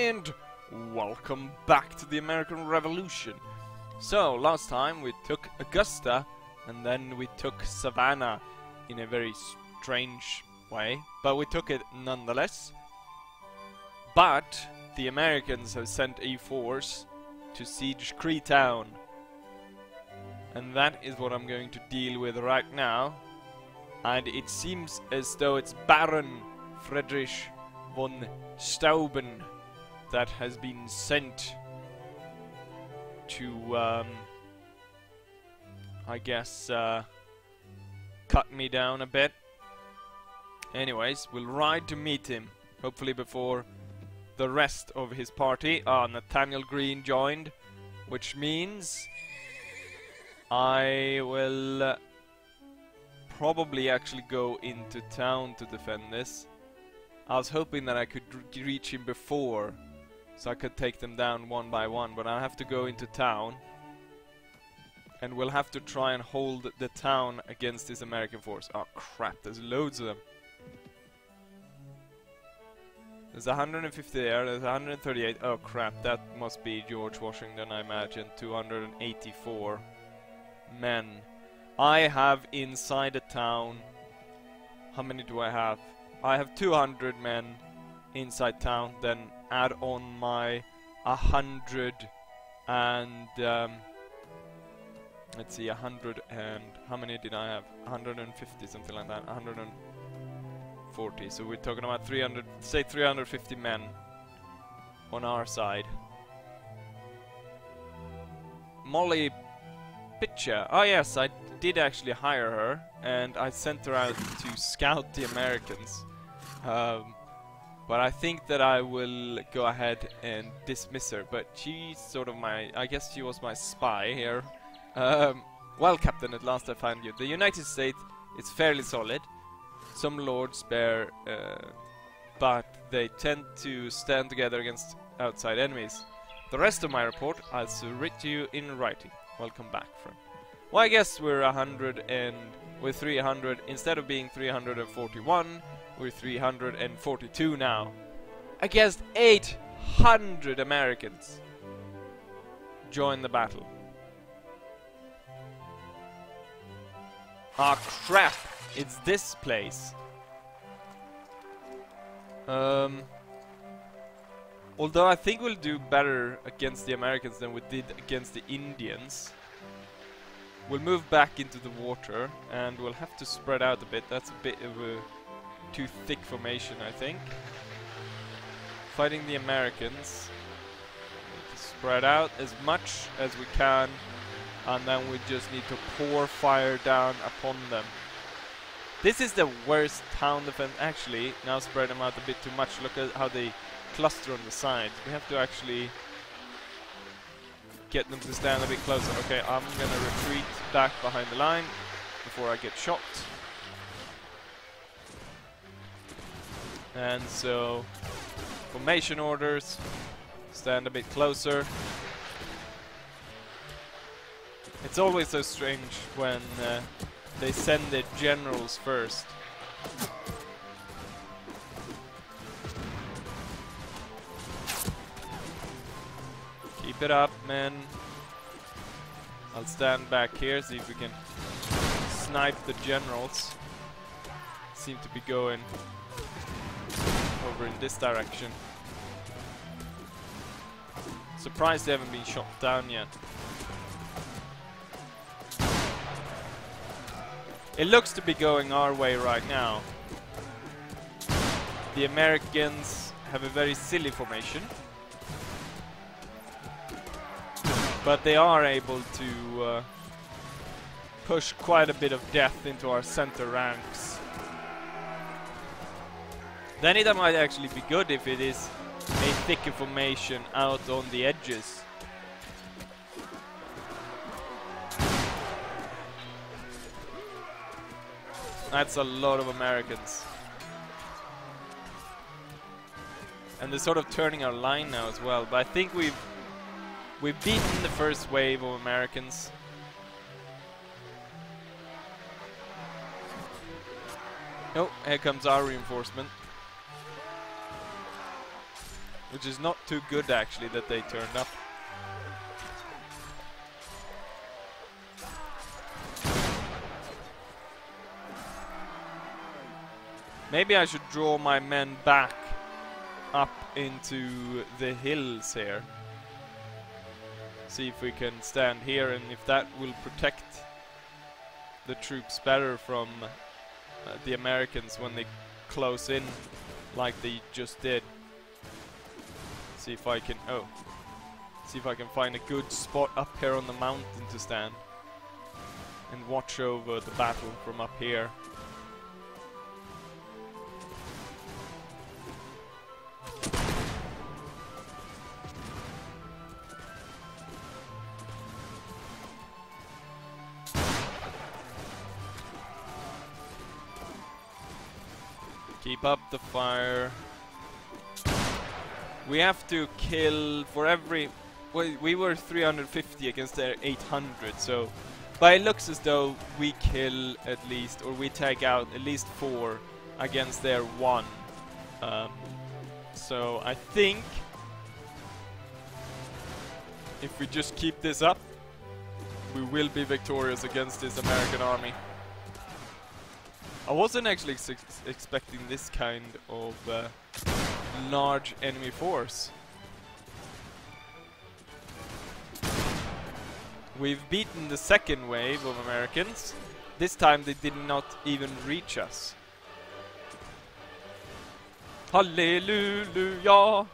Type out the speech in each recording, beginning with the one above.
and welcome back to the American Revolution. So, last time we took Augusta, and then we took Savannah in a very strange way, but we took it nonetheless. But the Americans have sent a force to siege Creetown, and that is what I'm going to deal with right now. And it seems as though it's Baron Friedrich von Steuben that has been sent to, I guess, cut me down a bit. Anyways, we'll ride to meet him, hopefully before the rest of his party. Nathaniel Green joined, which means I will probably actually go into town to defend this. I was hoping that I could reach him before, so I could take them down one by one, but I have to go into town, and we'll have to try and hold the town against this American force. Oh crap, there's loads of them. There's 150 there, there's 138. Oh crap, that must be George Washington, I imagine. 284 men. I have inside the town, how many do I have? I have 200 men inside town, then add on my 100 and let's see, 100 and how many did I have? 150, something like that. 140. So we're talking about 300, say 350 men on our side. Molly Pitcher. Oh yes, I did actually hire her, and I sent her out to scout the Americans. But I think that I will go ahead and dismiss her. But she's sort of my, I guess she was my spy here. Well, Captain, at last I found you. The United States is fairly solid. Some lords bear, but they tend to stand together against outside enemies. The rest of my report I'll submit to you in writing. Welcome back, friend. Well, I guess we're 300, instead of being 341, we're 342 now. Against 800 Americans. Join the battle. Ah crap! It's this place. Although I think we'll do better against the Americans than we did against the Indians. We'll move back into the water, and we'll have to spread out a bit. That's a bit of a too thick formation, I think. Fighting the Americans. Need to spread out as much as we can, and then we just need to pour fire down upon them. This is the worst town defense. Actually, now spread them out a bit too much. Look at how they cluster on the sides. We have to actually get them to stand a bit closer. Okay, I'm gonna retreat back behind the line before I get shot. And so, formation orders, stand a bit closer. It's always so strange when they send their generals first. Keep it up, men. I'll stand back here, see if we can snipe the generals. Seem to be going over in this direction. Surprised they haven't been shot down yet. It looks to be going our way right now. The Americans have a very silly formation, but they are able to push quite a bit of death into our center ranks. Then it might actually be good if it is a thicker formation out on the edges. That's a lot of Americans. And they're sort of turning our line now as well, but I think we've beaten the first wave of Americans. Oh, here comes our reinforcement. which is not too good actually that they turned up. Maybe I should draw my men back up into the hills here. See if we can stand here, and if that will protect the troops better from the Americans when they close in like they just did. See if I can see if I can find a good spot up here on the mountain to stand and watch over the battle from up here. Keep up the fire. We have to kill for every... Well, we were 350 against their 800, so... But it looks as though we kill at least, or we take out at least 4 against their 1. So I think... if we just keep this up, we will be victorious against this American army. I wasn't actually expecting this kind of large enemy force. We've beaten the second wave of Americans. This time they did not even reach us. Hallelujah!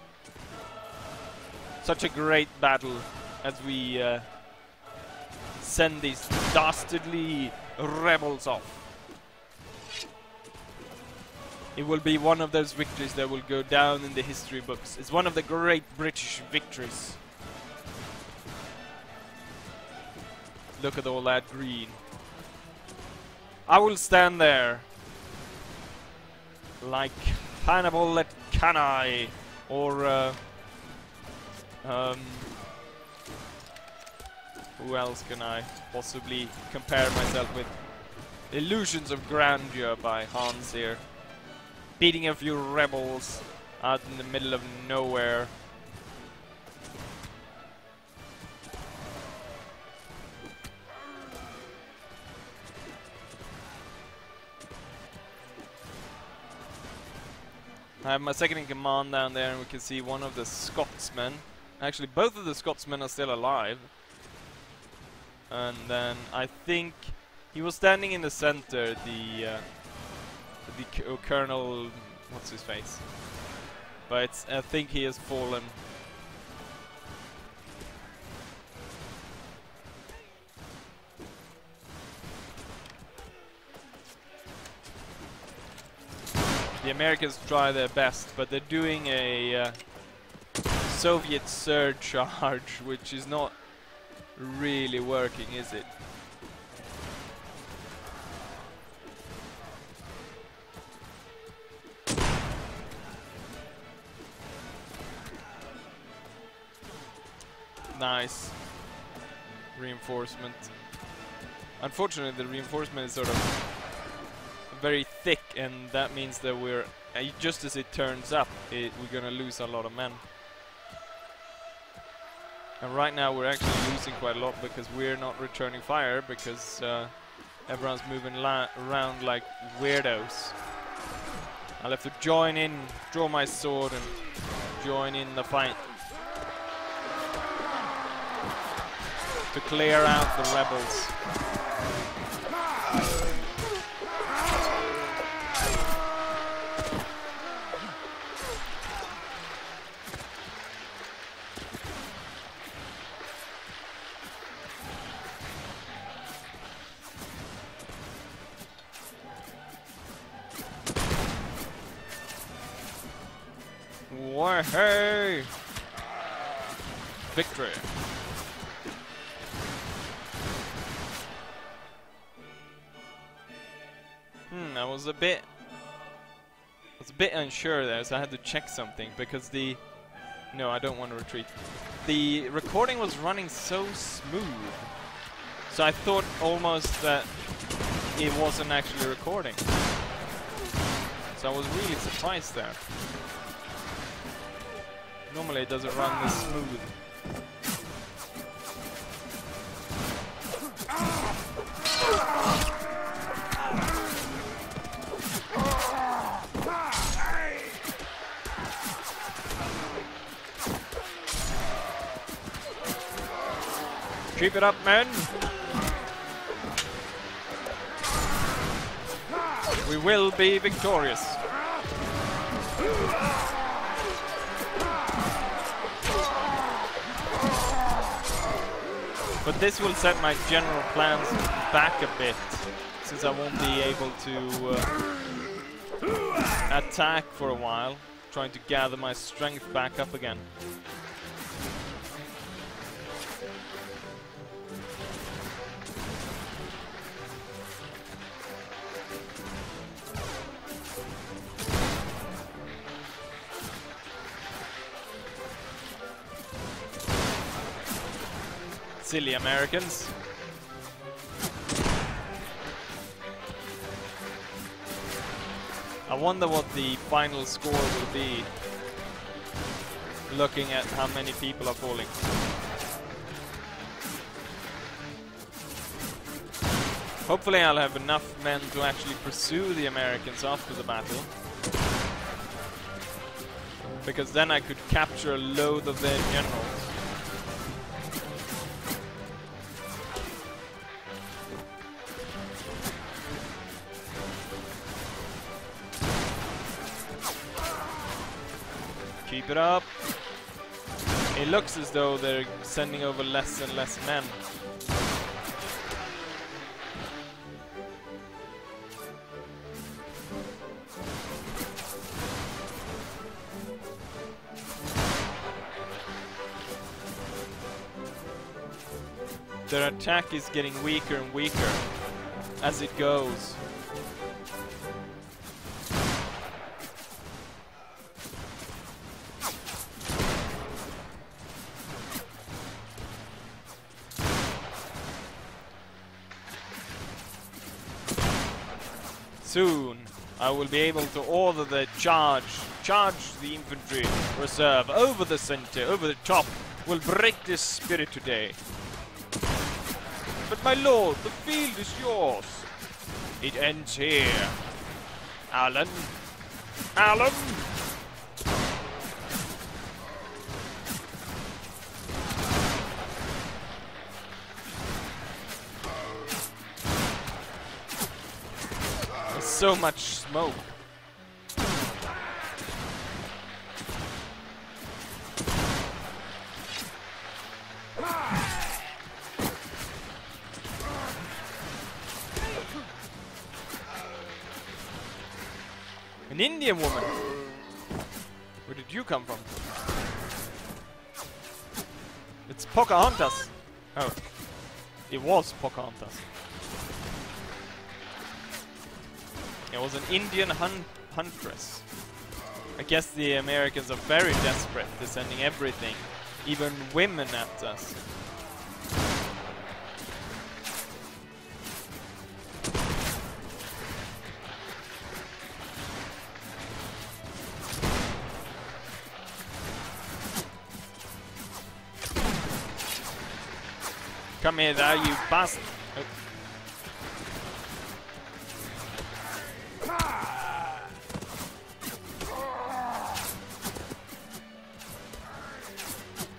Such a great battle as we send these dastardly rebels off. It will be one of those victories that will go down in the history books. It's one of the great British victories. Look at all that green. I will stand there like Hannibal at Cannae, or who else can I possibly compare myself with? Illusions of Grandeur by Hans here. Beating a few rebels out in the middle of nowhere. I have my second in command down there, and we can see one of the Scotsmen. Actually, both of the Scotsmen are still alive. And then I think he was standing in the center, the Colonel, what's his face? But I think he has fallen. The Americans try their best, but they're doing a Soviet surcharge, which is not really working, is it? Nice reinforcement. Unfortunately, the reinforcement is sort of very thick, and that means that we're just as it turns up, we're gonna lose a lot of men. And right now we're actually losing quite a lot because we're not returning fire, because everyone's moving around like weirdos. I'll have to join in, draw my sword and join in the fight to clear out the rebels. Hey! Victory! I was a bit unsure there, so I had to check something, because no, I don't want to retreat. The recording was running so smooth, so I thought almost that it wasn't actually recording. So I was really surprised there. Normally it doesn't run this smooth. Keep it up, men! We will be victorious. But this will set my general plans back a bit, since I won't be able to attack for a while, trying to gather my strength back up again. Silly Americans. I wonder what the final score will be, looking at how many people are falling. Hopefully I'll have enough men to actually pursue the Americans after the battle, because then I could capture a load of their generals. Keep it up. It looks as though they're sending over less and less men. Their attack is getting weaker and weaker as it goes. Soon, I will be able to order the charge the infantry reserve over the center, over the top. We'll break this spirit today. But my lord, the field is yours. It ends here. Alan? Alan? So much smoke. An Indian woman. Where did you come from? It's Pocahontas. Oh, it was Pocahontas. It was an Indian huntress. I guess the Americans are very desperate. They're sending everything, even women, at us. Come here, there, you bastard! Oh.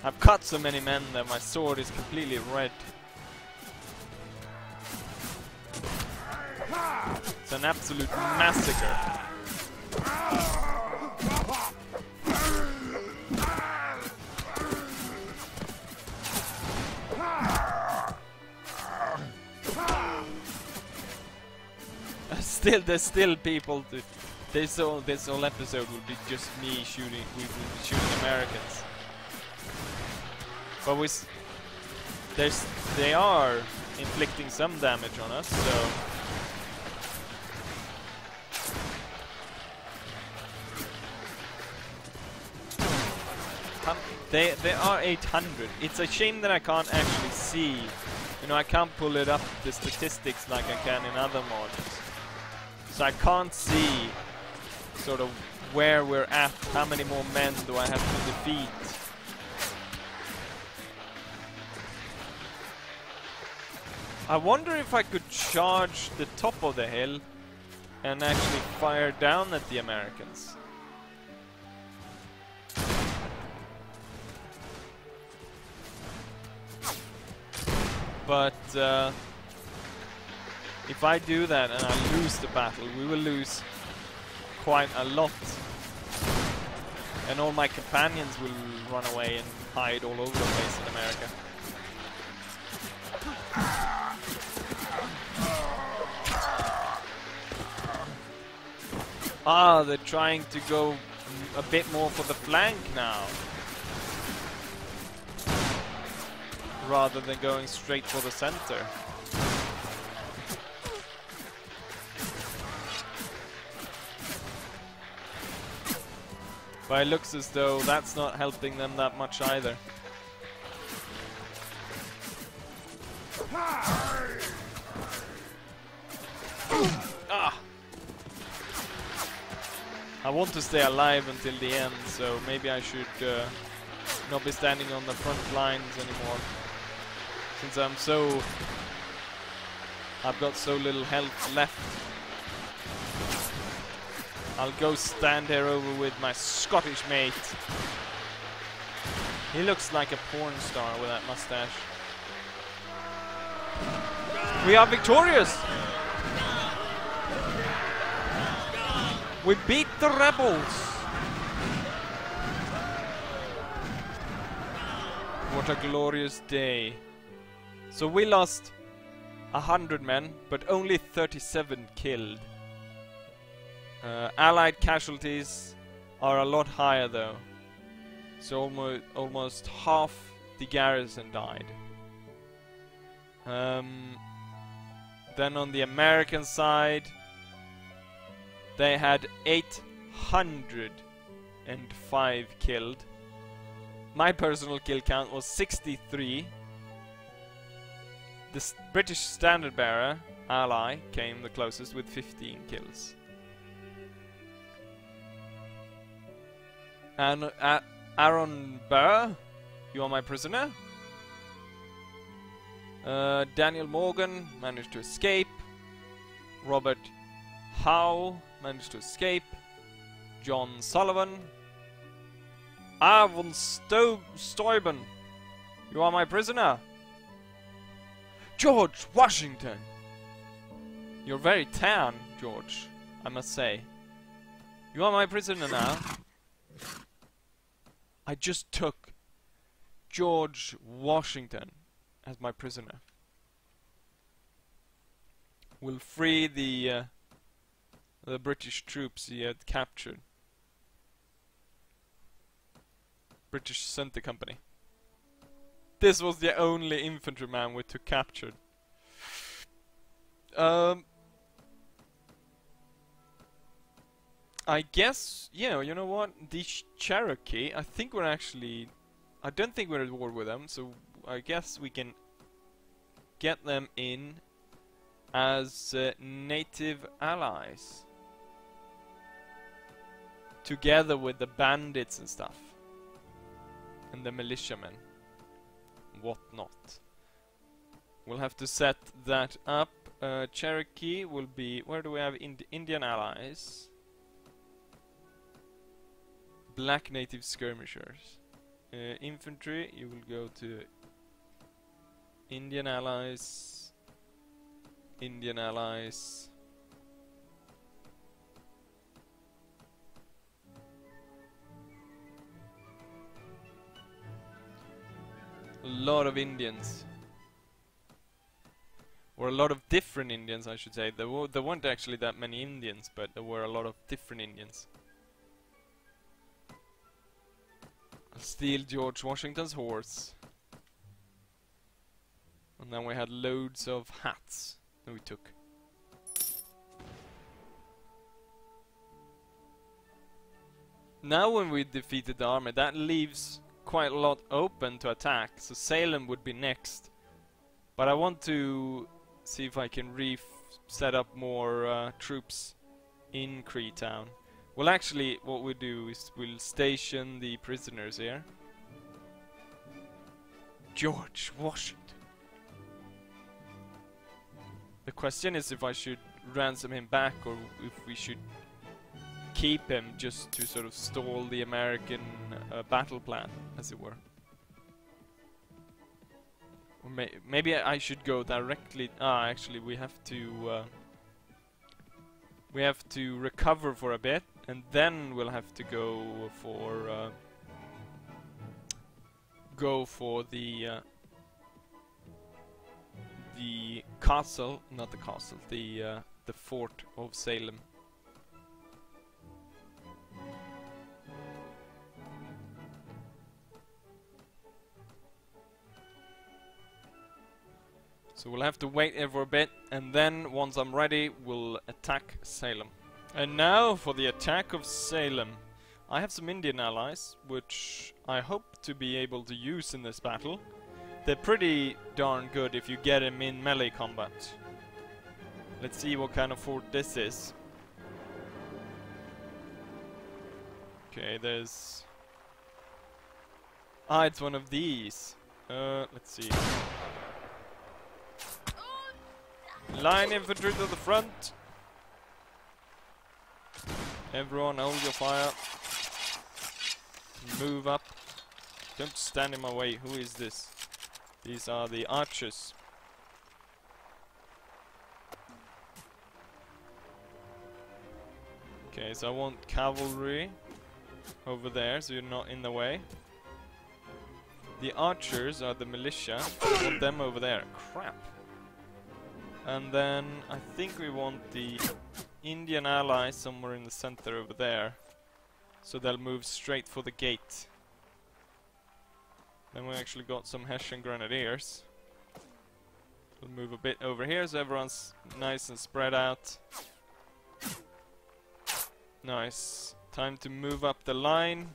I've cut so many men that my sword is completely red. It's an absolute massacre. There's still people to... This whole episode will be just me shooting. We will be shooting Americans. But they are inflicting some damage on us, so... They are 800. It's a shame that I can't actually see. You know, I can't pull it up, the statistics, like I can in other mods. So I can't see sort of where we're at. How many more men do I have to defeat? I wonder if I could charge the top of the hill and actually fire down at the Americans. But if I do that and I lose the battle, we will lose quite a lot. And all my companions will run away and hide all over the place in America. Ah, they're trying to go a bit more for the flank now, rather than going straight for the center. But it looks as though that's not helping them that much either. Ah! I want to stay alive until the end, so maybe I should not be standing on the front lines anymore. Since I've got so little health left. I'll go stand here over with my Scottish mate. He looks like a porn star with that mustache. We are victorious! We beat the rebels! What a glorious day. So we lost 100 men, but only 37 killed. Allied casualties are a lot higher though. So almost half the garrison died. Then on the American side, they had 805 killed. My personal kill count was 63. The British standard bearer, ally, came the closest with 15 kills. And Aaron Burr, you are my prisoner. Daniel Morgan managed to escape. Robert Howe managed to escape. John Sullivan. Avon Steuben, you are my prisoner. George Washington. You're very tan, George, I must say. You are my prisoner now. I just took George Washington as my prisoner. We'll free the British troops he had captured. British Center Company. This was the only infantryman we took captured. I guess, yeah, you know what? The Cherokee, I think we're actually... I don't think we're at war with them, so I guess we can get them in as native allies. Together with the bandits and stuff. And the militiamen. Whatnot. We'll have to set that up. Cherokee will be... Where do we have Indian allies? Black native skirmishers. Infantry, you will go to Indian allies. Indian allies. A lot of Indians. Or a lot of different Indians, I should say. There weren't actually that many Indians, but there were a lot of different Indians. Steal George Washington's horse. And then we had loads of hats that we took. Now when we defeated the army, that leaves quite a lot open to attack. So Salem would be next. But I want to see if I can set up more troops in Creetown. Well, actually, what we do is we'll station the prisoners here. George Washington. The question is if I should ransom him back or if we should keep him just to sort of stall the American battle plan, as it were. Or maybe I should go directly. Actually, we have to recover for a bit, and then we'll have to go for the castle, not the castle, the fort of Salem. So we'll have to wait here for a bit, and then once I'm ready, we'll attack Salem. And now for the attack of Salem. I have some Indian allies, which I hope to be able to use in this battle. They're pretty darn good if you get them in melee combat. Let's see what kind of fort this is. Okay, there's... it's one of these. Let's see. Line infantry to the front. Everyone hold your fire. Move up. Don't stand in my way. Who is this? These are the archers. Okay, so I want cavalry over there, so you're not in the way. The archers are the militia. I want them over there. Crap. And then I think we want the Indian allies somewhere in the center over there. So they'll move straight for the gate. Then we actually got some Hessian grenadiers. We'll move a bit over here so everyone's nice and spread out. Nice. Time to move up the line.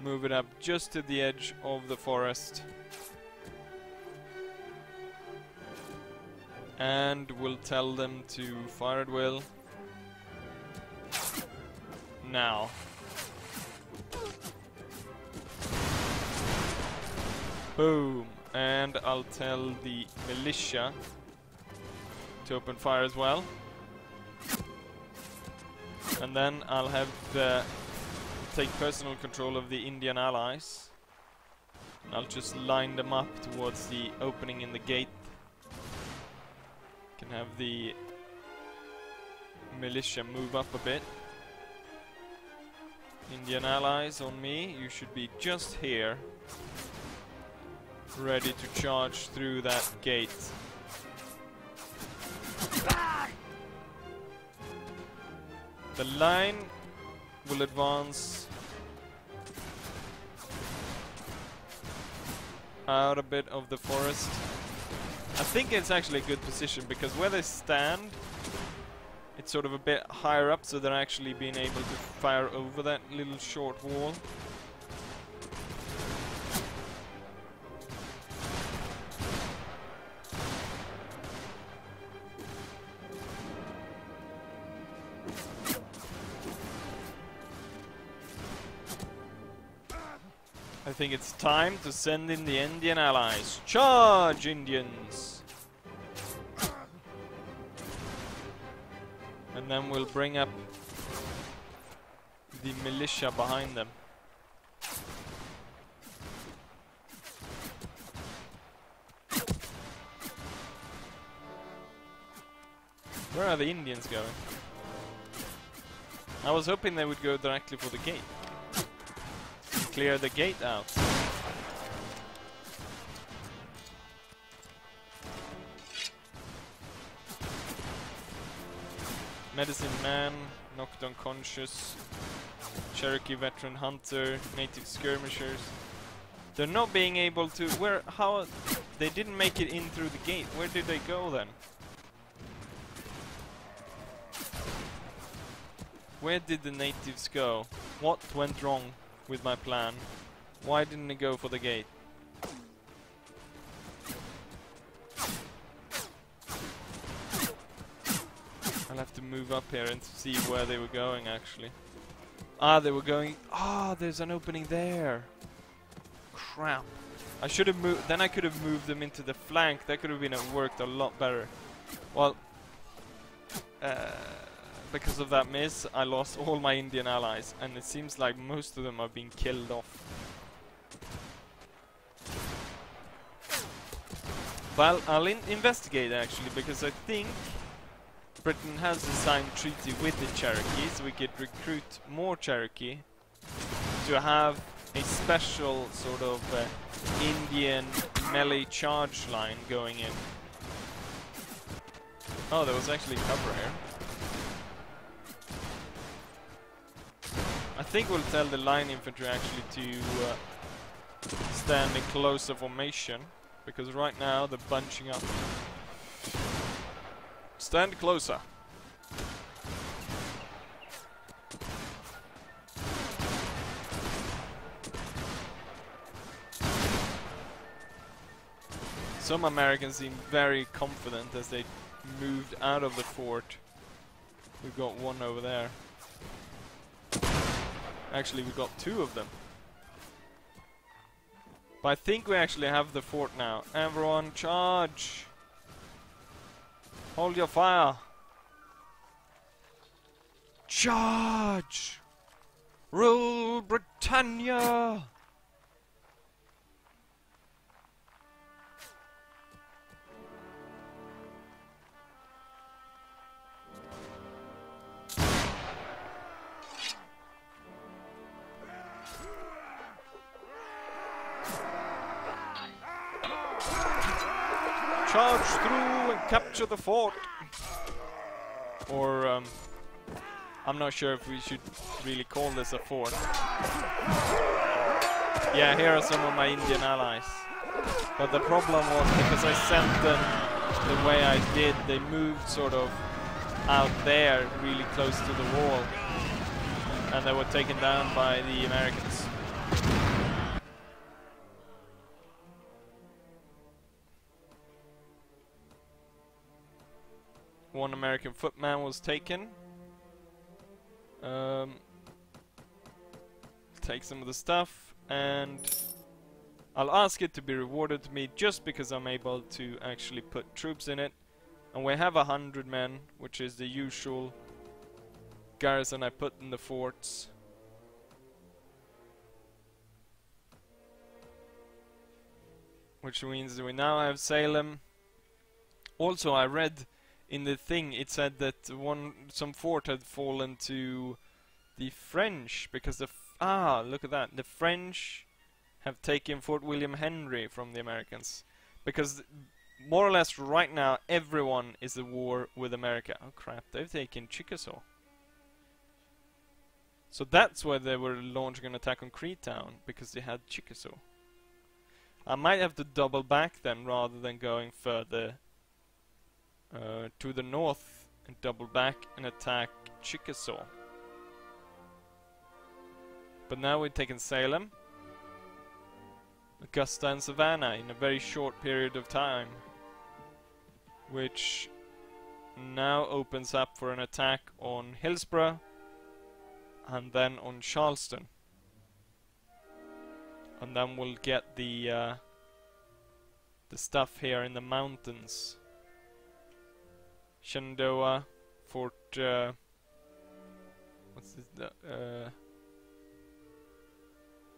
Move it up just to the edge of the forest. And we'll tell them to fire at will. Now. Boom. And I'll tell the militia to open fire as well. And then I'll have take personal control of the Indian allies. And I'll just line them up towards the opening in the gate. Can have the militia move up a bit. Indian allies on me, you should be just here, ready to charge through that gate. The line will advance out a bit of the forest. I think it's actually a good position because where they stand, it's sort of a bit higher up, so they're actually being able to fire over that little short wall. I think it's time to send in the Indian allies. Charge, Indians! And then we'll bring up the militia behind them. Where are the Indians going? I was hoping they would go directly for the gate. Clear the gate out. Medicine Man, knocked unconscious. Cherokee veteran hunter, native skirmishers. They're not being able to. How? They didn't make it in through the gate. Where did they go then? Where did the natives go? What went wrong with my plan? Why didn't they go for the gate? I'll have to move up here and see where they were going actually. Ah, they were going... Ah, there's an opening there. Crap. I should have moved... Then I could have moved them into the flank. That could have been worked a lot better. Well... because of that miss, I lost all my Indian allies. And it seems like most of them are being killed off. Well, I'll investigate actually, because I think Britain has a signed treaty with the Cherokee, so we could recruit more Cherokee to have a special sort of Indian melee charge line going in. Oh, there was actually cover here. I think we'll tell the line infantry actually to stand in closer formation, because right now they're bunching up. Stand closer. Some Americans seem very confident as they moved out of the fort. We've got one over there. Actually, we got two of them. But I think we actually have the fort now. Everyone charge! Hold your fire! Charge! Rule Britannia! Charge through and capture the fort! Or, I'm not sure if we should really call this a fort. Yeah, here are some of my Indian allies. But the problem was, because I sent them the way I did, they moved sort of out there, really close to the wall. And they were taken down by the Americans. One American footman was taken. Take some of the stuff, and I'll ask it to be rewarded to me just because I'm able to actually put troops in it. And we have 100 men, which is the usual garrison I put in the forts. Which means that we now have Salem. Also, I read in the thing, it said that some fort had fallen to the French, because look at that, the French have taken Fort William Henry from the Americans, because more or less right now everyone is at war with America. Oh crap, they've taken Chickasaw. So that's why they were launching an attack on Creetown, because they had Chickasaw. I might have to double back then rather than going further to the north and double back and attack Chickasaw. But now we've taken Salem, Augusta and Savannah in a very short period of time, which now opens up for an attack on Hillsborough and then on Charleston. And then we'll get the stuff here in the mountains. Shenandoah, Fort what's this?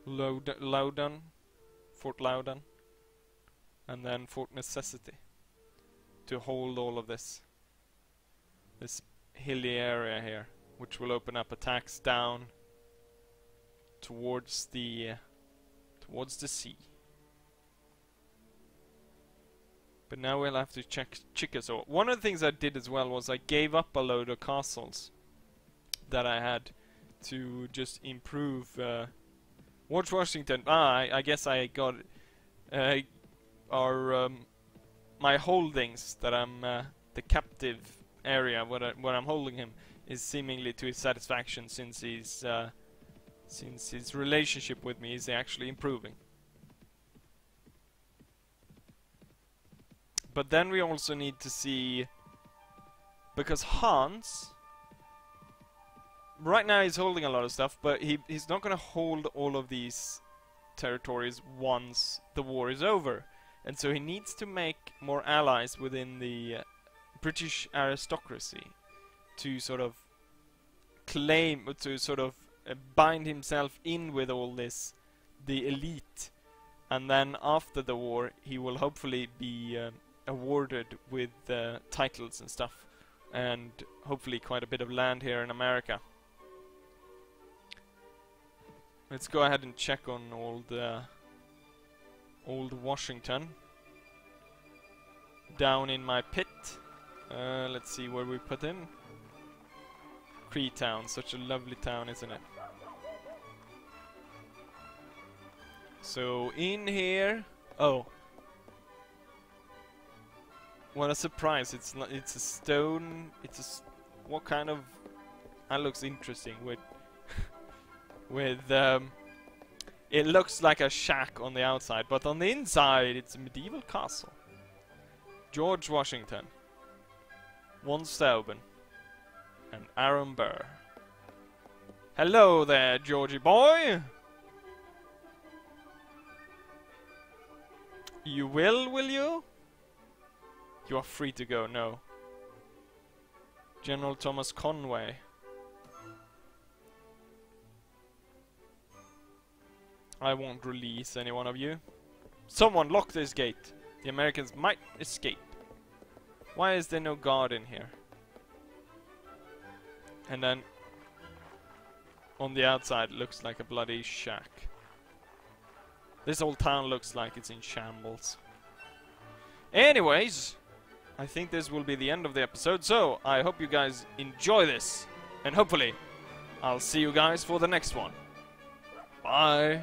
Loudoun, Fort Loudoun, and then Fort Necessity to hold all of this hilly area here, which will open up attacks down towards the sea. But now we'll have to check Chickasaw. One of the things I did as well was I gave up a load of castles that I had to just improve. George Washington. I guess I got my holdings that I'm the captive area where I'm holding him is seemingly to his satisfaction, since his relationship with me is actually improving. But then we also need to see because Hans, right now he's holding a lot of stuff, but he's not going to hold all of these territories once the war is over. And so he needs to make more allies within the British aristocracy to sort of claim, to sort of bind himself in with all this, the elite. And then after the war, he will hopefully be awarded with titles and stuff, and hopefully quite a bit of land here in America. Let's go ahead and check on old Washington. Down in my pit. Let's see where we put him. Creetown, such a lovely town, isn't it? So in here, oh, what a surprise! It's not. It's a stone. What kind of? That looks interesting. With it looks like a shack on the outside, but on the inside, it's a medieval castle. George Washington, von Steuben, and Aaron Burr. Hello there, Georgie boy. You will you? You are free to go, no. General Thomas Conway. I won't release any one of you. Someone lock this gate. The Americans might escape. Why is there no guard in here? And then on the outside it looks like a bloody shack. This whole town looks like it's in shambles. Anyways, I think this will be the end of the episode, so I hope you guys enjoy this. And hopefully, I'll see you guys for the next one. Bye!